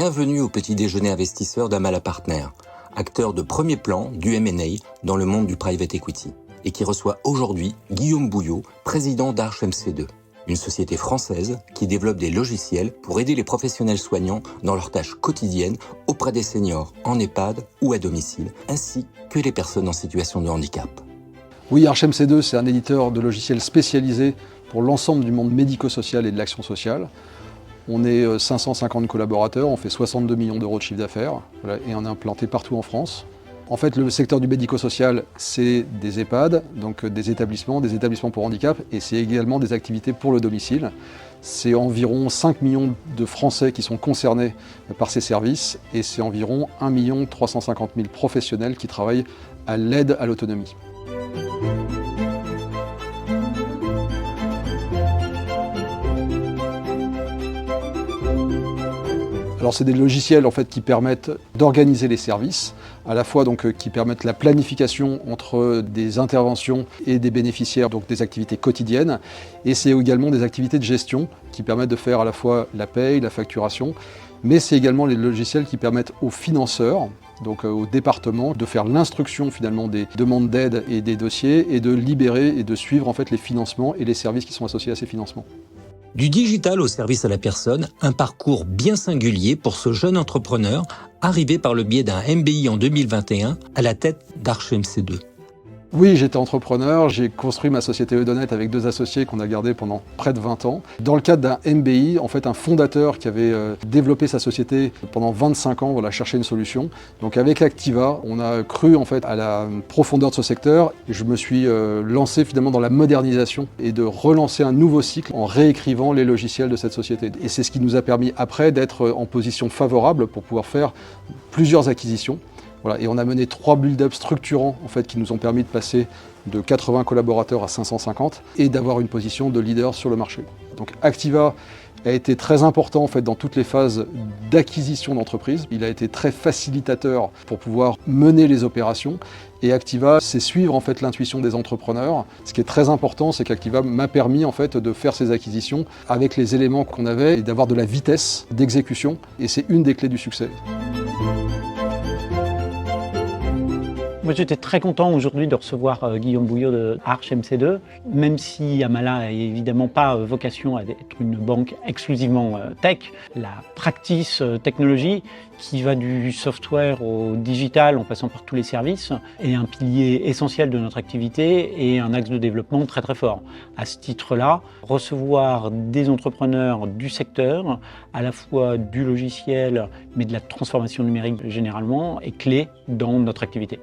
Bienvenue au petit déjeuner investisseur d'Amala Partners, acteur de premier plan du M&A dans le monde du private equity, et qui reçoit aujourd'hui Guillaume Bouillot, président d'Arch MC2, une société française qui développe des logiciels pour aider les professionnels soignants dans leurs tâches quotidiennes auprès des seniors en EHPAD ou à domicile, ainsi que les personnes en situation de handicap. Oui, Arch MC2, c'est un éditeur de logiciels spécialisé pour l'ensemble du monde médico-social et de l'action sociale. On est 550 collaborateurs, on fait 62 millions d'euros de chiffre d'affaires et on est implanté partout en France. En fait, le secteur du médico-social, c'est des EHPAD, donc des établissements pour handicap, et c'est également des activités pour le domicile. C'est environ 5 millions de Français qui sont concernés par ces services, et c'est environ 1 350 000 professionnels qui travaillent à l'aide à l'autonomie. Alors c'est des logiciels en fait qui permettent d'organiser les services, à la fois donc qui permettent la planification entre des interventions et des bénéficiaires, donc des activités quotidiennes, et c'est également des activités de gestion qui permettent de faire à la fois la paye, la facturation, mais c'est également les logiciels qui permettent aux financeurs, donc au département, de faire l'instruction finalement des demandes d'aide et des dossiers et de libérer et de suivre en fait les financements et les services qui sont associés à ces financements. Du digital au service à la personne, un parcours bien singulier pour ce jeune entrepreneur arrivé par le biais d'un MBI en 2021 à la tête d'Arch MC2. Oui, j'étais entrepreneur, j'ai construit ma société Eudonnet avec 2 associés qu'on a gardés pendant près de 20 ans. Dans le cadre d'un MBI, en fait un fondateur qui avait développé sa société pendant 25 ans, voilà, cherchait une solution. Donc avec Activa, on a cru en fait à la profondeur de ce secteur. Je me suis lancé finalement dans la modernisation et de relancer un nouveau cycle en réécrivant les logiciels de cette société. Et c'est ce qui nous a permis après d'être en position favorable pour pouvoir faire plusieurs acquisitions. Voilà, et on a mené 3 build-up structurants en fait, qui nous ont permis de passer de 80 collaborateurs à 550 et d'avoir une position de leader sur le marché. Donc Activa a été très important en fait, dans toutes les phases d'acquisition d'entreprise. Il a été très facilitateur pour pouvoir mener les opérations. Et Activa, c'est suivre en fait, l'intuition des entrepreneurs. Ce qui est très important, c'est qu'Activa m'a permis en fait, de faire ces acquisitions avec les éléments qu'on avait et d'avoir de la vitesse d'exécution. Et c'est une des clés du succès. Moi, j'étais très content aujourd'hui de recevoir Guillaume Bouillot de Arch MC2, même si Amala n'a évidemment pas vocation à être une banque exclusivement tech. La practice technologie, qui va du software au digital en passant par tous les services, est un pilier essentiel de notre activité et un axe de développement très très fort. À ce titre-là, recevoir des entrepreneurs du secteur, à la fois du logiciel, mais de la transformation numérique généralement, est clé dans notre activité.